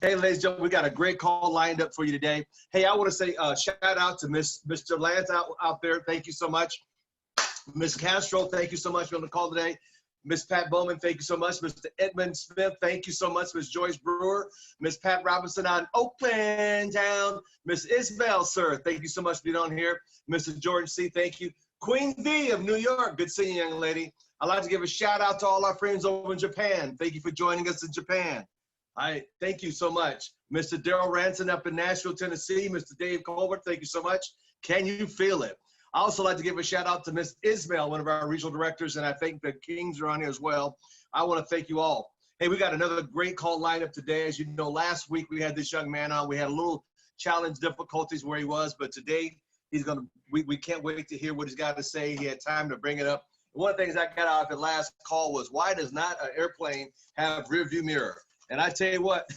Hey, ladies and gentlemen, we got a great call lined up for you today. Hey, I want to say shout out to Mr. Lance out there. Thank you so much. Miss Castro, thank you so much for on the call today. Miss Pat Bowman, thank you so much. Mr. Edmund Smith, thank you so much. Miss Joyce Brewer, Miss Pat Robinson on Oakland Town. Miss Isabel, sir, thank you so much for being on here. Mr. Jordan C., thank you. Queen V of New York, good seeing you, young lady. I'd like to give a shout out to all our friends over in Japan. Thank you for joining us in Japan. Thank you so much. Mr. Daryl Ranson up in Nashville, Tennessee. Mr. Dave Colbert, thank you so much. Can you feel it? I also like to give a shout out to Miss Ismail, one of our regional directors, and I think the Kings are on here as well. I want to thank you all. Hey, we got another great call lined up today. As you know, last week we had this young man on. We had a little challenge difficulties where he was, but today he's going to, we can't wait to hear what he's got to say. He had time to bring it up. One of the things I got out of the last call was, why does not an airplane have rear view mirror? And I tell you what,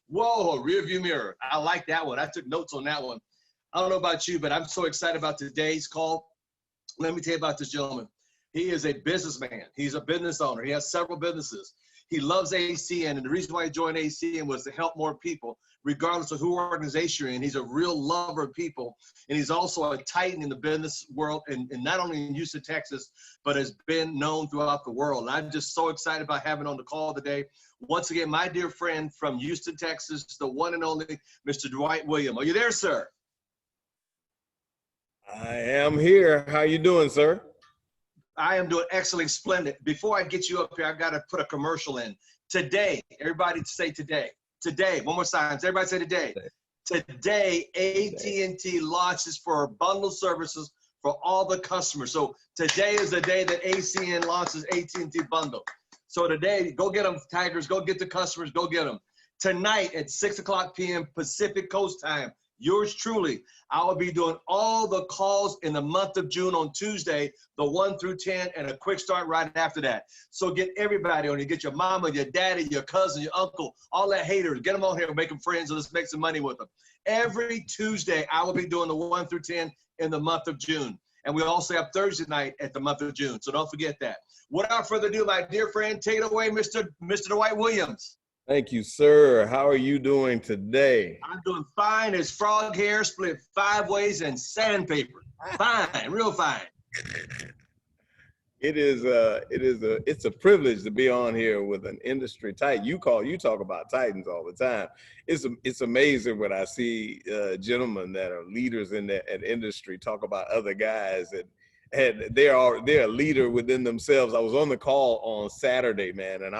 whoa, rear view mirror. I like that one. I took notes on that one. I don't know about you, but I'm so excited about today's call. Let me tell you about this gentleman. He is a businessman. He's a business owner. He has several businesses. He loves ACN, and the reason why he joined ACN was to help more people, regardless of who organization you're in. He's a real lover of people, and he's also a titan in the business world, and not only in Houston, Texas, but has been known throughout the world. And I'm just so excited about having on the call today. Once again, my dear friend from Houston, Texas, the one and only Mr. Dwight Williams. Are you there, sir? I am here. How you doing, sir? I am doing excellent, splendid. Before I get you up here, I've got to put a commercial in. Today, everybody say today. Today, one more time. Everybody say today. Today, AT&T launches for bundle services for all the customers. So today is the day that ACN launches AT&T bundle. So today, go get them, Tigers. Go get the customers. Go get them. Tonight at 6:00 p.m. Pacific Coast time, yours truly, I will be doing all the calls in the month of June on Tuesday, the 1 through 10, and a quick start right after that. So get everybody on here. Get your mama, your daddy, your cousin, your uncle, all that haters. Get them on here and make them friends, and let's make some money with them. Every Tuesday, I will be doing the 1 through 10 in the month of June. And we also have Thursday night at the month of June. So don't forget that. Without further ado, my dear friend, take it away, Mr. Dwight Williams. Thank you, sir. How are you doing today? I'm doing fine as frog hair split 5 ways and sandpaper. Fine, real fine. It's a privilege to be on here with an industry titan. You talk about titans all the time. It's amazing when I see gentlemen that are leaders in that industry talk about other guys, and they're a leader within themselves. I was on the call on Saturday, man, and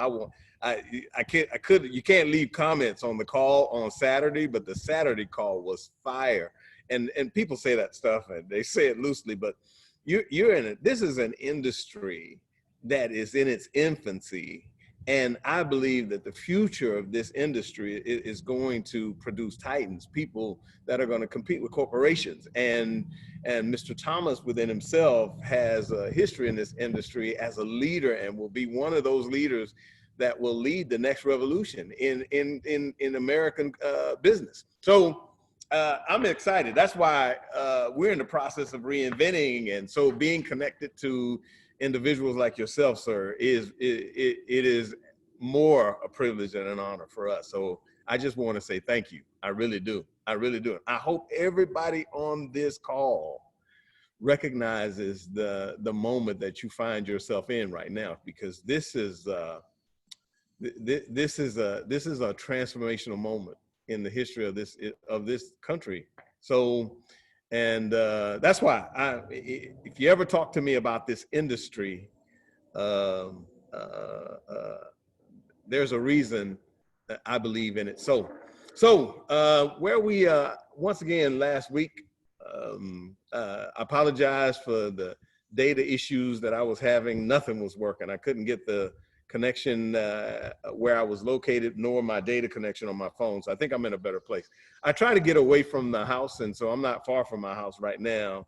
you can't leave comments on the call on Saturday, but the Saturday call was fire. And people say that stuff and they say it loosely, but you're in it. This is an industry that is in its infancy. And I believe that the future of this industry is going to produce titans, people that are going to compete with corporations. And Mr. Thomas within himself has a history in this industry as a leader and will be one of those leaders that will lead the next revolution in American business. So I'm excited. That's why we're in the process of reinventing, and so being connected to individuals like yourself, sir, it is more a privilege and an honor for us. So I just want to say thank you. I really do. I really do. I hope everybody on this call recognizes the moment that you find yourself in right now, because this is a transformational moment in the history of this country. So, and that's why if you ever talk to me about this industry, there's a reason that I believe in it. So where we once again last week, I apologize for the data issues that I was having. Nothing was working. I couldn't get the connection where I was located, nor my data connection on my phone. So I think I'm in a better place. I try to get away from the house, and so I'm not far from my house right now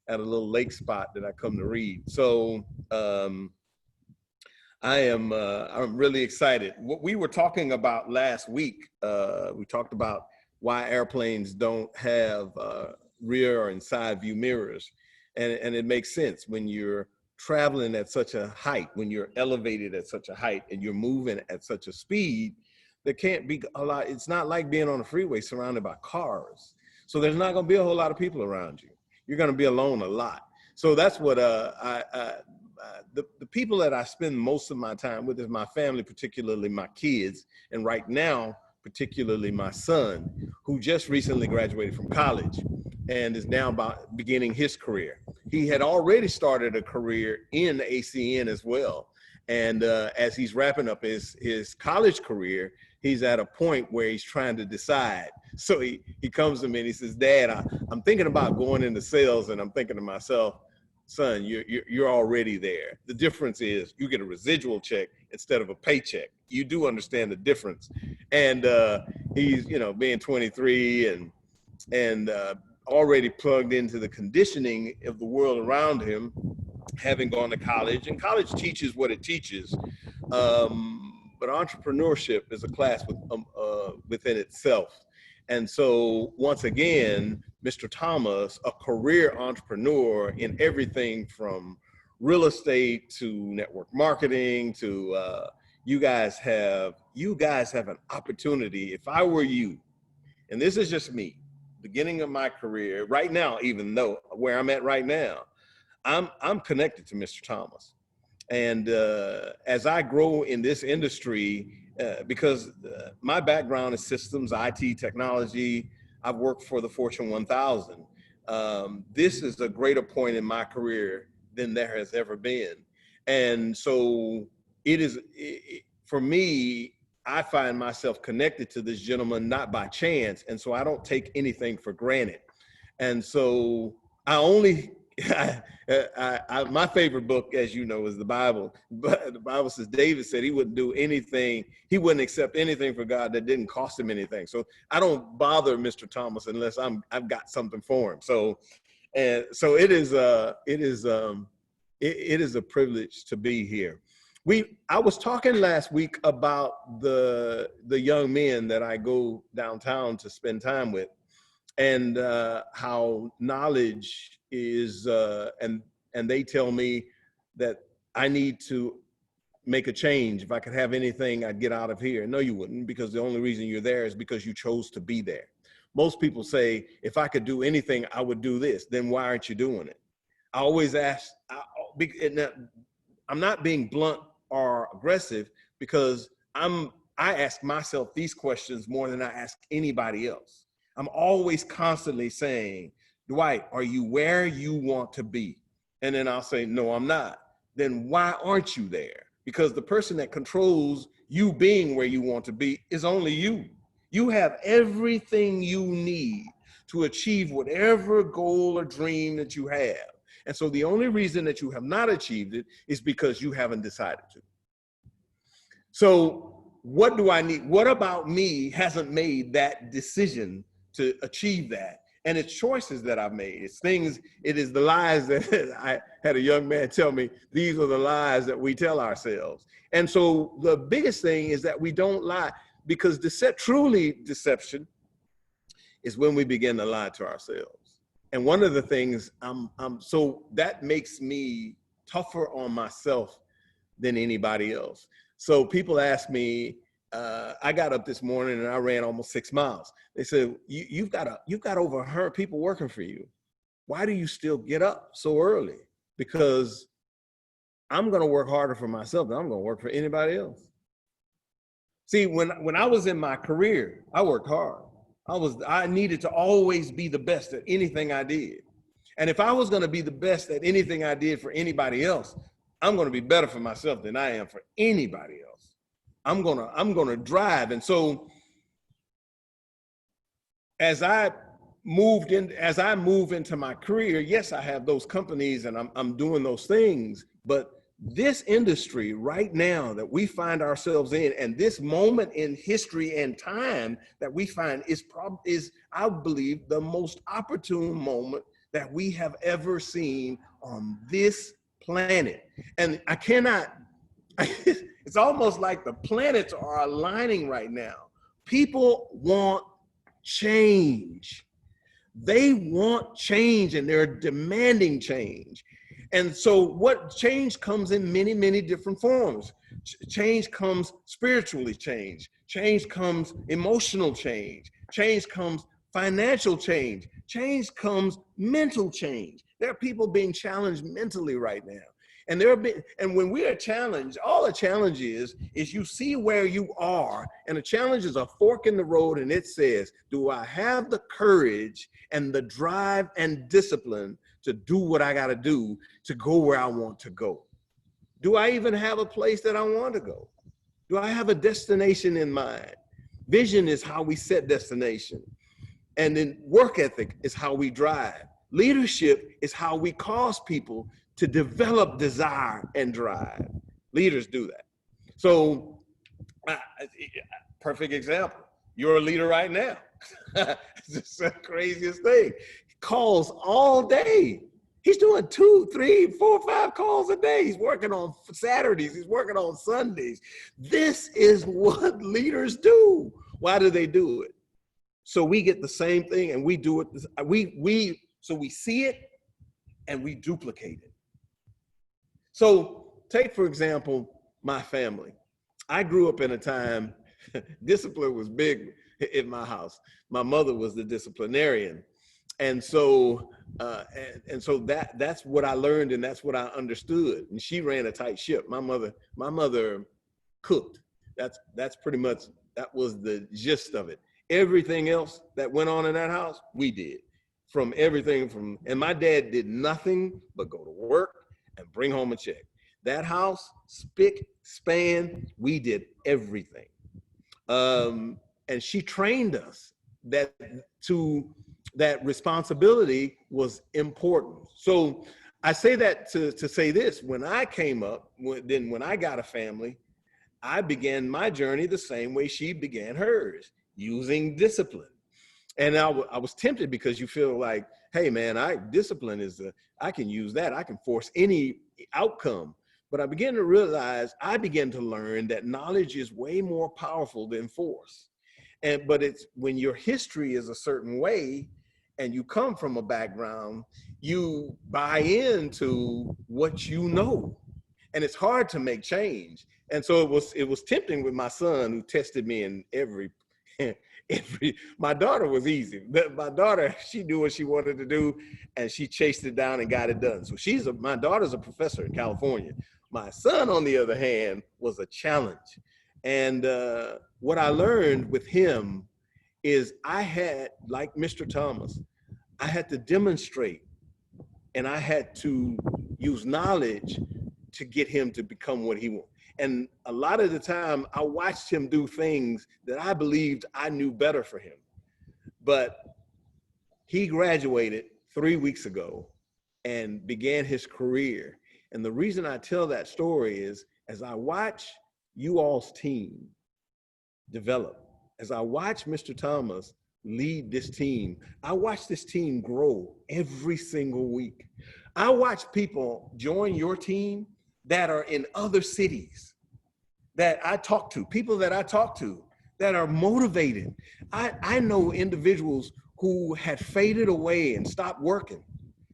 at a little lake spot that I come to read. So I'm really excited. What we were talking about last week, we talked about why airplanes don't have rear and side view mirrors. And it makes sense when you're traveling at such a height, when you're elevated at such a height and you're moving at such a speed, there can't be a lot. It's not like being on a freeway surrounded by cars. So there's not going to be a whole lot of people around you. You're going to be alone a lot. So that's what the people that I spend most of my time with is my family, particularly my kids. And right now, particularly my son, who just recently graduated from college and is now beginning his career. He had already started a career in ACN as well. And as he's wrapping up his college career, he's at a point where he's trying to decide. So he comes to me and he says, Dad, I'm thinking about going into sales. And I'm thinking to myself, son, you're already there. The difference is you get a residual check instead of a paycheck. You do understand the difference. And he's, being 23 and already plugged into the conditioning of the world around him, having gone to college. And college teaches what it teaches. But entrepreneurship is a class within itself. And so once again, Mr. Thomas, a career entrepreneur in everything from real estate to network marketing to you guys have an opportunity. If I were you, and this is just me, beginning of my career right now, even though where I'm at right now, I'm connected to Mr. Thomas. And as I grow in this industry, because my background is systems, IT, technology, I've worked for the Fortune 1000. This is a greater point in my career than there has ever been. And so for me, I find myself connected to this gentleman, not by chance. And so I don't take anything for granted. And so my favorite book, as you know, is the Bible. But the Bible says David said he wouldn't do anything. He wouldn't accept anything for God that didn't cost him anything. So I don't bother Mr. Thomas unless I've got something for him. So it is a privilege to be here. I was talking last week about the young men that I go downtown to spend time with, and how knowledge is, and they tell me that I need to make a change. If I could have anything, I'd get out of here. No, you wouldn't, because the only reason you're there is because you chose to be there. Most people say, if I could do anything, I would do this. Then why aren't you doing it? I always ask, I'm not being blunt or aggressive, because I ask myself these questions more than I ask anybody else. I'm always constantly saying, Dwight, are you where you want to be? And then I'll say, no, I'm not. Then why aren't you there? Because the person that controls you being where you want to be is only you. You have everything you need to achieve whatever goal or dream that you have. And so the only reason that you have not achieved it is because you haven't decided to. So what do I need? What about me hasn't made that decision to achieve that? And it's choices that I've made. It is the lies that I had a young man tell me, these are the lies that we tell ourselves. And so the biggest thing is that we don't lie, because truly deception is when we begin to lie to ourselves. And one of the things so that makes me tougher on myself than anybody else. So people ask me, I got up this morning and I ran almost 6 miles. They said, you've got over 100 people working for you. Why do you still get up so early? Because I'm going to work harder for myself than I'm going to work for anybody else. See, when I was in my career, I worked hard. I needed to always be the best at anything I did. And if I was going to be the best at anything I did for anybody else, I'm going to be better for myself than I am for anybody else. I'm going to drive. And so as I move into my career, yes, I have those companies and I'm doing those things, but this industry right now that we find ourselves in, and this moment in history and time that we find is I believe the most opportune moment that we have ever seen on this planet. And it's almost like the planets are aligning right now. People want change. They want change and they're demanding change. And so what change comes in many, many different forms. Change comes spiritually change. Change comes emotional change. Change comes financial change. Change comes mental change. There are people being challenged mentally right now. And when we are challenged, all a challenge is you see where you are, and a challenge is a fork in the road, and it says, do I have the courage and the drive and discipline to do what I got to do to go where I want to go? Do I even have a place that I want to go? Do I have a destination in mind? Vision is how we set destination. And then work ethic is how we drive. Leadership is how we cause people to develop desire and drive. Leaders do that. So, perfect example. You're a leader right now. It's the craziest thing. Calls all day. He's doing 2, 3, 4, 5 calls a day. He's working on Saturdays. He's working on Sundays. This is what leaders do. Why do they do it? So we get the same thing and we do it. So we see it and we duplicate it. So take, for example, my family. I grew up in a time, discipline was big in my house. My mother was the disciplinarian. And so that's what I learned and that's what I understood. And she ran a tight ship. My mother cooked. That's pretty much, that was the gist of it. Everything else that went on in that house, we did. From everything from, and my dad did nothing but go to work and bring home a check. That house, spick, span, we did everything. And she trained us that responsibility was important. So I say that to say this, when I came up, when I got a family, I began my journey the same way she began hers, using discipline. And I was tempted because you feel like, hey man, discipline is I can use that. I can force any outcome. But I began to learn that knowledge is way more powerful than force. But it's when your history is a certain way and you come from a background, you buy into what you know. And it's hard to make change. And so it was tempting with my son, who tested me in every my daughter was easy. My daughter, she knew what she wanted to do and she chased it down and got it done. So my daughter's a professor in California. My son, on the other hand, was a challenge. And what I learned with him is I had, like Mr. Thomas, I had to demonstrate and I had to use knowledge to get him to become what he wanted. And a lot of the time I watched him do things that I believed I knew better for him. But he graduated 3 weeks ago and began his career. And the reason I tell that story is, as I watch you all's team develop, as I watch Mr. Thomas lead this team, I watch this team grow every single week. I watch people join your team that are in other cities that I talk to, people that I talk to that are motivated. I know individuals who had faded away and stopped working.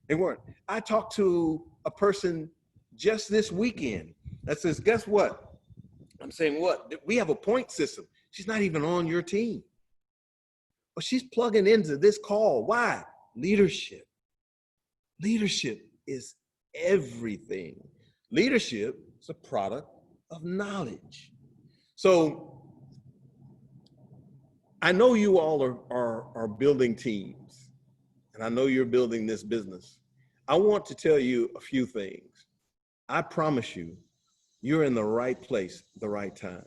They weren't. I talked to a person just this weekend that says, guess what? I'm saying, what? We have a point system. She's not even on your team. But she's plugging into this call. Why? Leadership. Leadership is everything. Leadership is a product of knowledge. So I know you all are building teams, and I know you're building this business. I want to tell you a few things. I promise you, you're in the right place at the right time.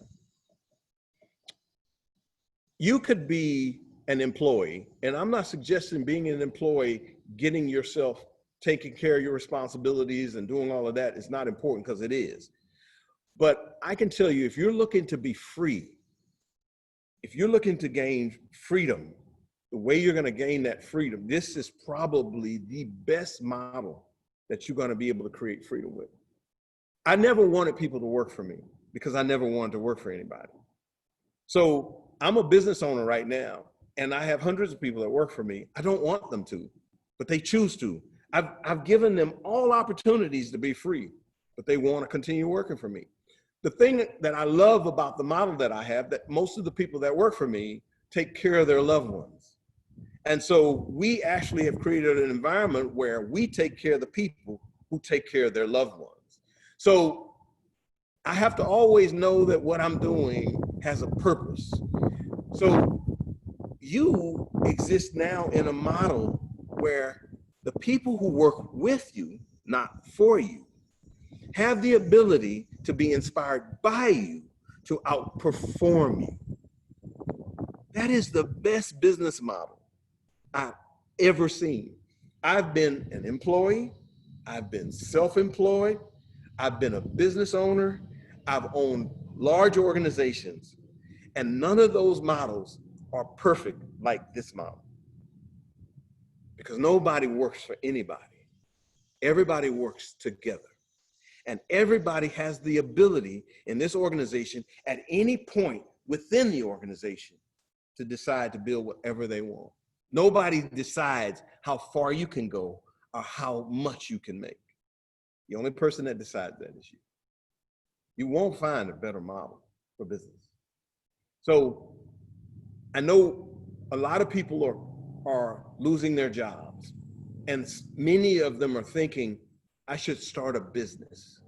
You could be an employee, and I'm not suggesting being an employee, getting yourself, taking care of your responsibilities and doing all of that is not important, because it is. But I can tell you, if you're looking to be free, if you're looking to gain freedom, the way you're going to gain that freedom, this is probably the best model that you're going to be able to create freedom with. I never wanted people to work for me because I never wanted to work for anybody. So I'm a business owner right now, and I have hundreds of people that work for me. I don't want them to, but they choose to. I've given them all opportunities to be free, but they want to continue working for me. the thing that I love about the model that I have, that most of the people that work for me take care of their loved ones. And so we actually have created an environment where we take care of the people who take care of their loved ones. So I have to always know that what I'm doing has a purpose. So you exist now in a model where the people who work with you, not for you, have the ability to be inspired by you to outperform you. That is the best business model I've ever seen. I've been an employee, I've been self-employed, I've been a business owner, I've owned large organizations, and none of those models are perfect like this model. Because nobody works for anybody. Everybody works together. And everybody has the ability in this organization at any point within the organization to decide to build whatever they want. Nobody decides how far you can go or how much you can make. The only person that decides that is you. You won't find a better model for business. So I know a lot of people are losing their jobs, and many of them are thinking, I should start a business.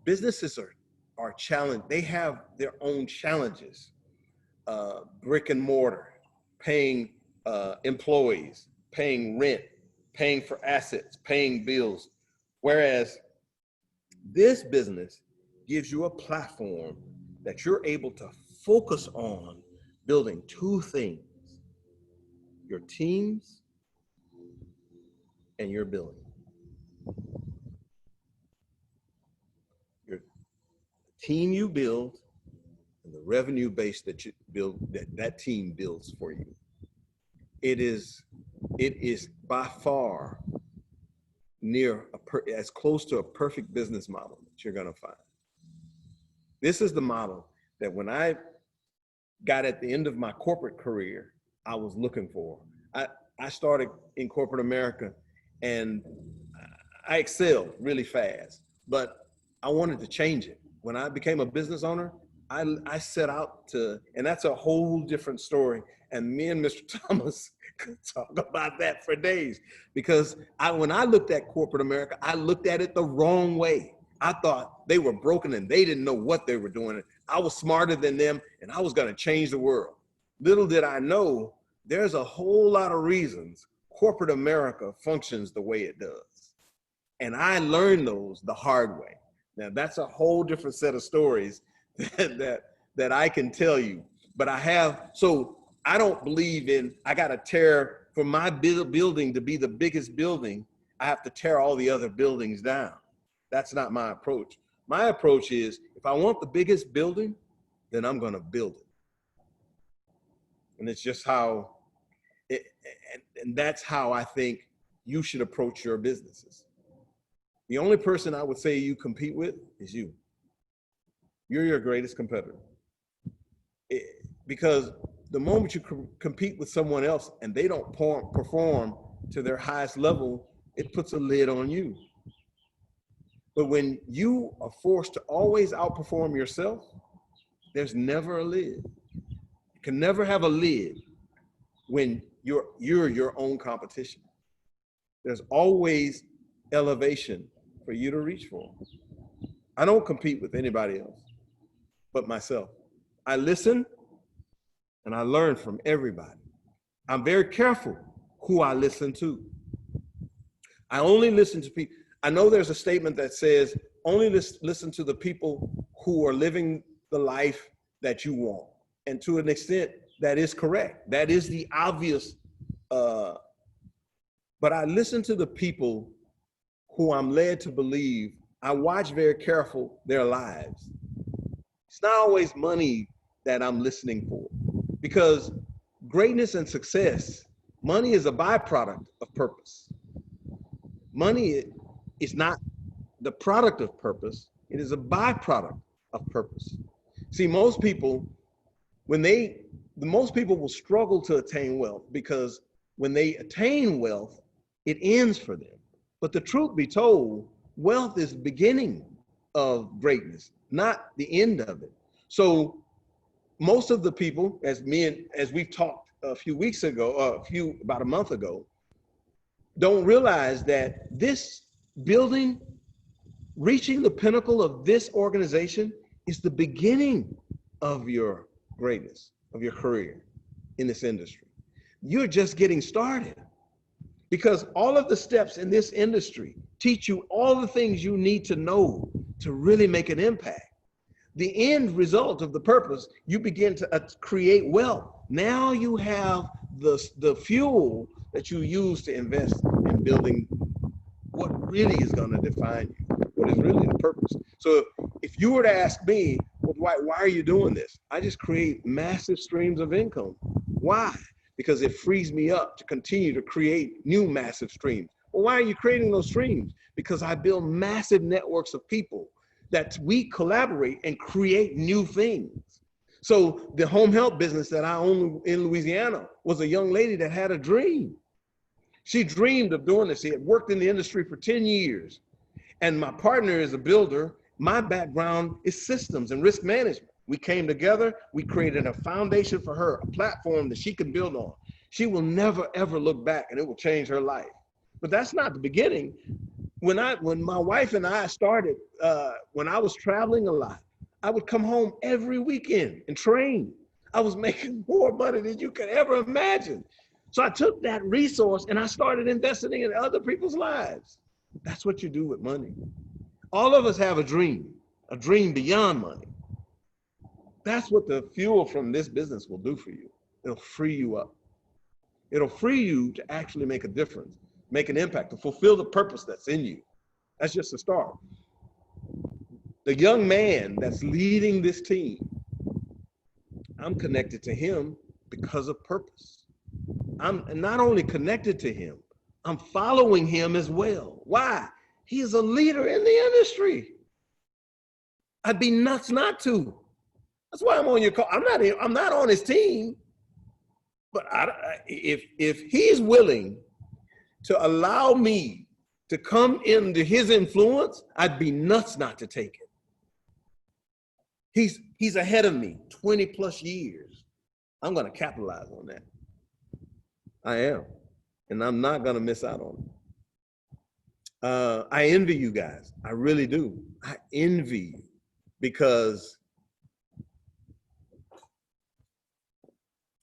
Businesses are challenged. They have their own challenges. Brick and mortar, paying employees, paying rent, paying for assets, paying bills. Whereas this business gives you a platform that you're able to focus on building two things: your teams and your building. Your team you build and the revenue base that you build, that team builds for you. It is by far near as close to a perfect business model that you're going to find. This is the model that when I got at the end of my corporate career, I was looking for. I started in corporate America and I excelled really fast, but I wanted to change it. When I became a business owner, I set out to, and that's a whole different story. And me and Mr. Thomas could talk about that for days, because when I looked at corporate America, I looked at it the wrong way. I thought they were broken and they didn't know what they were doing. I was smarter than them and I was going to change the world. Little did I know, there's a whole lot of reasons corporate America functions the way it does. And I learned those the hard way. Now that's a whole different set of stories that I can tell you. But so I don't believe in, I got to tear, for my building to be the biggest building, I have to tear all the other buildings down. That's not my approach. My approach is, if I want the biggest building, then I'm going to build it. And it's just how, and that's how I think you should approach your businesses. The only person I would say you compete with is you. You're your greatest competitor. Because the moment you compete with someone else and they don't perform to their highest level, it puts a lid on you. But when you are forced to always outperform yourself, there's never a lid. You can never have a lid when you're your own competition. There's always elevation for you to reach for. I don't compete with anybody else but myself. I listen and I learn from everybody. I'm very careful who I listen to. I only listen to people. I know there's a statement that says, only listen to the people who are living the life that you want. And to an extent, that is correct. That is the obvious, but I listen to the people who I'm led to believe. I watch very careful their lives. It's not always money that I'm listening for, because greatness and success, money is a byproduct of purpose. Money is not the product of purpose. It is a byproduct of purpose. See, most people will struggle to attain wealth, because when they attain wealth, it ends for them. But the truth be told, wealth is the beginning of greatness. not the end of it. So most of the people, as we've talked a few weeks ago, about a month ago, don't realize that this building, reaching the pinnacle of this organization, is the beginning of your greatness, of your career in this industry. You're just getting started, because all of the steps in this industry teach you all the things you need to know to really make an impact. The end result of the purpose, you begin to create wealth. Now you have the fuel that you use to invest in building what really is going to define you, what is really the purpose. So if you were to ask me, well, Dwight, why are you doing this? I just create massive streams of income. Why? Because it frees me up to continue to create new massive streams. Well, why are you creating those streams? Because I build massive networks of people that we collaborate and create new things. So the home health business that I own in Louisiana was a young lady that had a dream. She dreamed of doing this. She had worked in the industry for 10 years. And my partner is a builder. My background is systems and risk management. We came together, we created a foundation for her, a platform that she could build on. She will never, ever look back, and it will change her life. But that's not the beginning. When my wife and I started, when I was traveling a lot, I would come home every weekend and train. I was making more money than you could ever imagine. So I took that resource and I started investing in other people's lives. That's what you do with money. All of us have a dream beyond money. That's what the fuel from this business will do for you. It'll free you up. It'll free you to actually make a difference, make an impact, to fulfill the purpose that's in you. That's just a start. The young man that's leading this team, I'm connected to him because of purpose. I'm not only connected to him, I'm following him as well. Why? He's a leader in the industry. I'd be nuts not to. That's why I'm on your call. I'm not on his team, but if he's willing to allow me to come into his influence, I'd be nuts not to take it. He's ahead of me 20 plus years. I'm going to capitalize on that. I am, and I'm not going to miss out on it. I envy you guys. I really do. I envy you because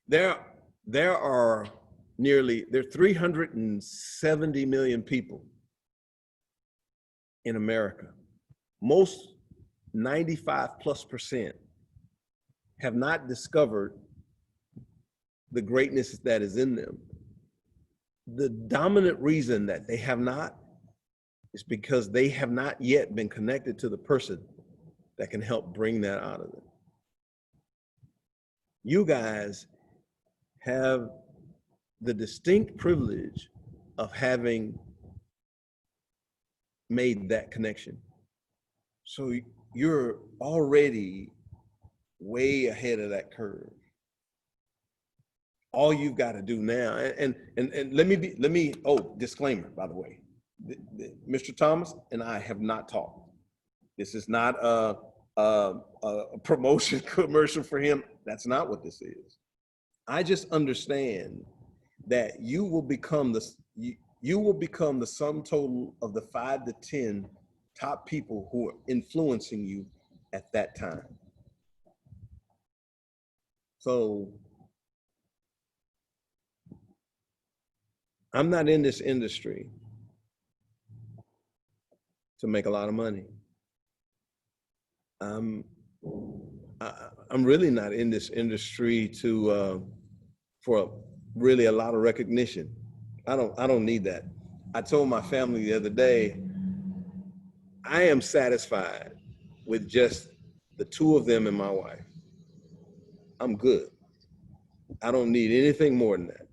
there are 370 million people in America. Most 95+% have not discovered the greatness that is in them. The dominant reason that they have not is because they have not yet been connected to the person that can help bring that out of them. You guys have the distinct privilege of having made that connection. So you're already way ahead of that curve. All you've got to do now, and let me, disclaimer, by the way, Mr. Thomas and I have not talked. This is not a promotion commercial for him. That's not what this is. I just understand that you will become the sum total of the 5 to 10 top people who are influencing you at that time. So I'm not in this industry to make a lot of money. I'm really not in this industry for really a lot of recognition. I don't need that. I told my family the other day, I am satisfied with just the 2 of them and my wife. I'm good. I don't need anything more than that.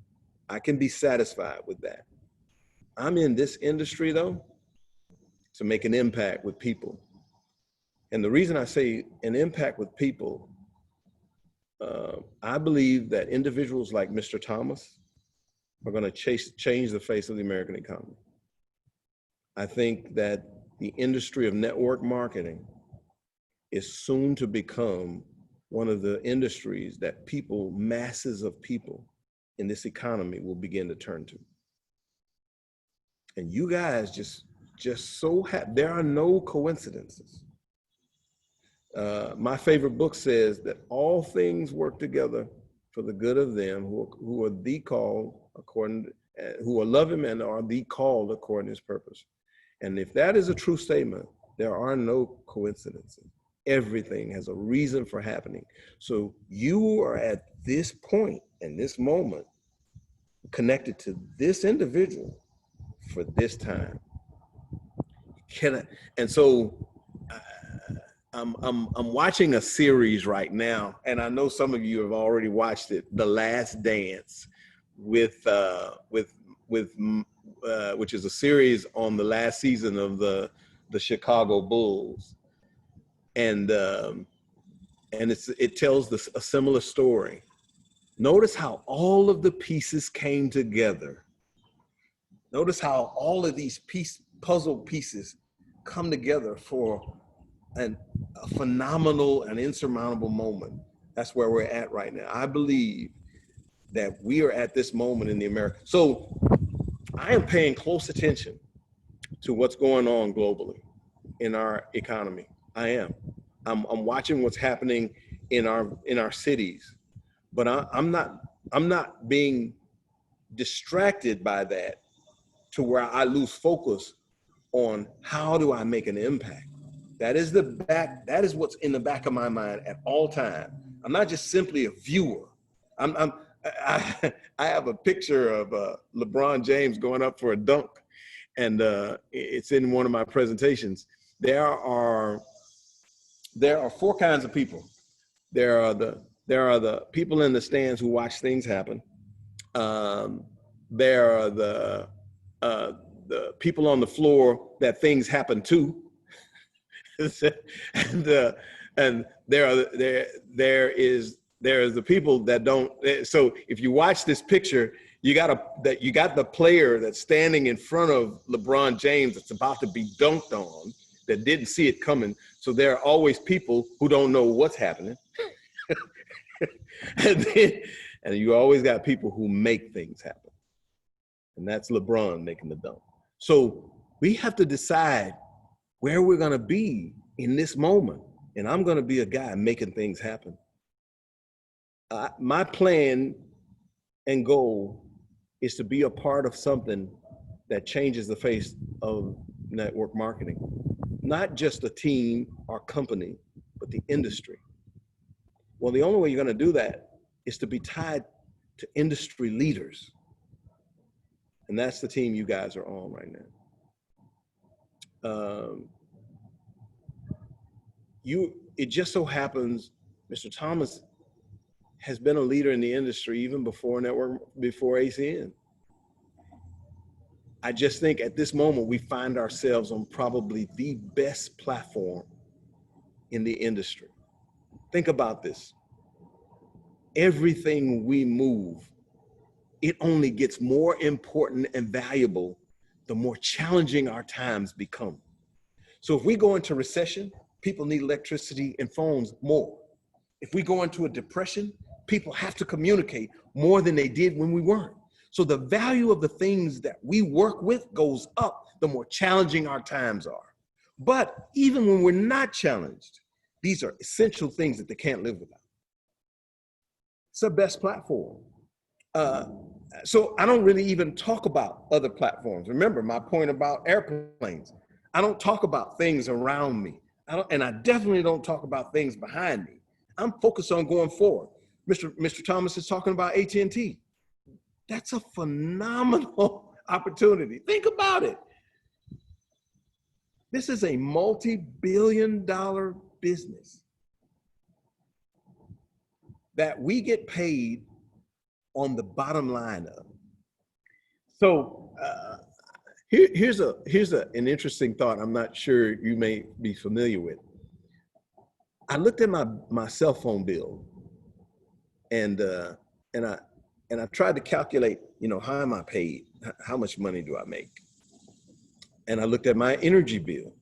I can be satisfied with that. I'm in this industry though, to make an impact with people. And the reason I say an impact with people, I believe that individuals like Mr. Thomas are going to change the face of the American economy. I think that the industry of network marketing is soon to become one of the industries that masses of people in this economy will begin to turn to. And you guys just there are no coincidences. My favorite book says that all things work together for the good of them who are the called according, who are love him and are the called according to his purpose. And if that is a true statement, there are no coincidences. Everything has a reason for happening. So you are at this point in this moment connected to this individual for this time. And so I'm watching a series right now, and I know some of you have already watched it, The Last Dance, which is a series on the last season of the Chicago Bulls, and it tells a similar story. Notice how all of the pieces came together. Notice how all of these puzzle pieces come together for a phenomenal and insurmountable moment. That's where we're at right now. I believe that we are at this moment in the America. So I am paying close attention to what's going on globally in our economy. I am. I'm watching what's happening in our cities, but I'm not being distracted by that to where I lose focus on how do I make an impact. That is what's in the back of my mind at all times. I'm not just simply a viewer. I have a picture of LeBron James going up for a dunk, and it's in one of my presentations. There are four kinds of people. There are the people in the stands who watch things happen. There are the people on the floor that things happen to. and there is the people that don't. So if you watch this picture, you got the player that's standing in front of LeBron James that's about to be dunked on, that didn't see it coming. So there are always people who don't know what's happening. and you always got people who make things happen. And that's LeBron making the dunk. So we have to decide where we're going to be in this moment. And I'm going to be a guy making things happen. My plan and goal is to be a part of something that changes the face of network marketing. Not just a team or company, but the industry. Well, the only way you're going to do that is to be tied to industry leaders. And that's the team you guys are on right now. It just so happens, Mr. Thomas has been a leader in the industry even before ACN. I just think at this moment, we find ourselves on probably the best platform in the industry. Think about this. Everything we move, it only gets more important and valuable the more challenging our times become. So if we go into recession, people need electricity and phones more. If we go into a depression, people have to communicate more than they did when we weren't. So the value of the things that we work with goes up the more challenging our times are. But even when we're not challenged, these are essential things that they can't live without. It's the best platform. So I don't really even talk about other platforms. Remember my point about airplanes. I don't talk about things around me. And I definitely don't talk about things behind me. I'm focused on going forward. Mr. Thomas is talking about AT&T. That's a phenomenal opportunity. Think about it. This is a multi-billion-dollar business that we get paid on the bottom line of. So here's an interesting thought. I'm not sure you may be familiar with. I looked at my cell phone bill, and I tried to calculate, how am I paid? How much money do I make? And I looked at my energy bill,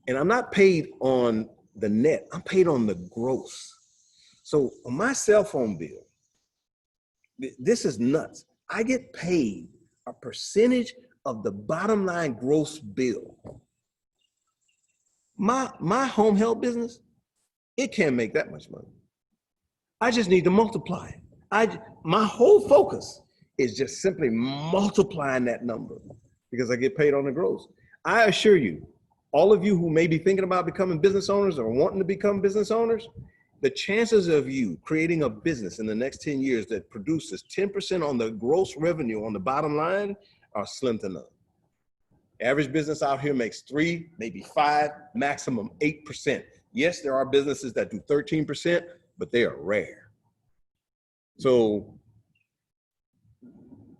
and I'm not paid on the net. I'm paid on the gross. So on my cell phone bill, this is nuts. I get paid a percentage of the bottom line gross bill. My home health business, it can't make that much money. I just need to multiply it. My whole focus is just simply multiplying that number because I get paid on the gross. I assure you, all of you who may be thinking about becoming business owners or wanting to become business owners, the chances of you creating a business in the next 10 years that produces 10% on the gross revenue on the bottom line are slim to none. Average business out here makes 3, maybe 5, maximum 8%. Yes, there are businesses that do 13%, but they are rare. So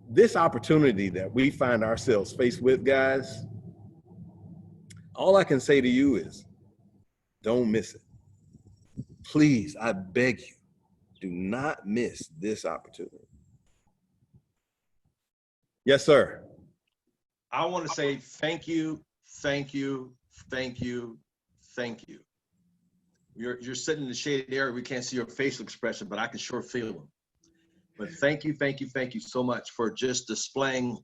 this opportunity that we find ourselves faced with, guys, all I can say to you is don't miss it. Please, I beg you, do not miss this opportunity. Yes, sir. I want to say thank you, thank you, thank you, thank you. You're sitting in the shaded area. We can't see your facial expression, but I can sure feel them. But thank you, thank you, thank you so much for just displaying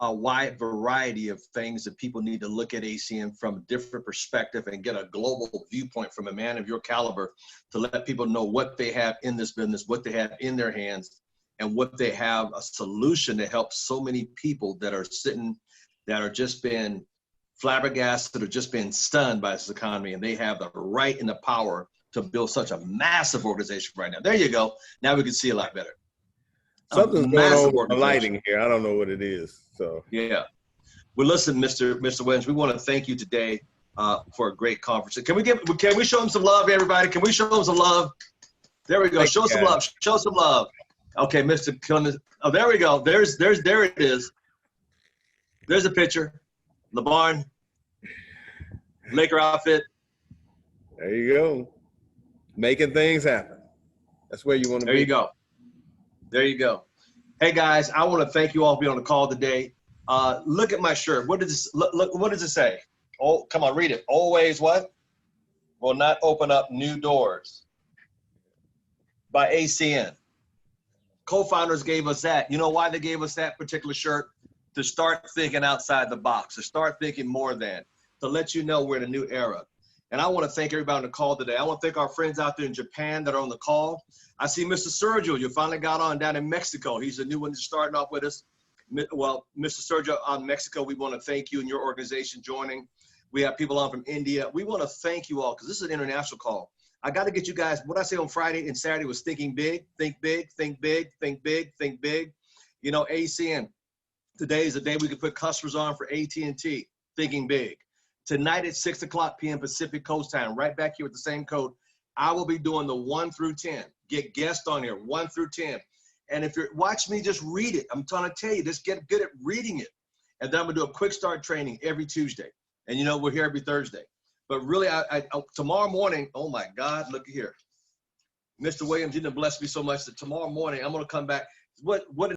a wide variety of things that people need to look at ACN from a different perspective and get a global viewpoint from a man of your caliber to let people know what they have in this business, what they have in their hands, and what they have a solution to help so many people that are sitting, that are just been flabbergasted or just been stunned by this economy, and they have the right and the power to build such a massive organization right now. There you go. Now we can see a lot better. Something's going on with the lighting here. I don't know what it is. So yeah. Well, listen, Mr. Williams, we want to thank you today for a great conference. Can we show him some love, everybody? Can we show him some love? There we go. Thank Show some love. Show some love. Okay, Mr. Clemens. Oh, there we go. There it is. There's a picture. LeBarn, Laker outfit. There you go. Making things happen. That's where you want to be. There you go. There you go. Hey guys, I want to thank you all for being on the call today. Look at my shirt. What does this look? What does it say? Oh, come on, read it. Always what? Will not open up new doors. By ACN. Co-founders gave us that. You know why they gave us that particular shirt? To start thinking outside the box, to start thinking more than, to let you know we're in a new era. And I want to thank everybody on the call today. I want to thank our friends out there in Japan that are on the call. I see Mr. Sergio, you finally got on down in Mexico. He's the new one that's starting off with us. Well, Mr. Sergio on Mexico, we want to thank you and your organization joining. We have people on from India. We want to thank you all because this is an international call. I got to get you guys, what I say on Friday and Saturday was thinking big, think big, think big, think big, think big. You know, ACN. Today is the day we can put customers on for AT&T, thinking big. Tonight at 6 o'clock p.m. Pacific Coast time, right back here with the same code, I will be doing the 1 through 10. Get guests on here, 1 through 10. And if you're, watch me just read it. I'm trying to tell you, just get good at reading it. And then I'm gonna do a quick start training every Tuesday. And you know, we're here every Thursday. But really, tomorrow morning, oh my God, look here. Mr. Williams, you done blessed me so much that tomorrow morning, I'm gonna come back. What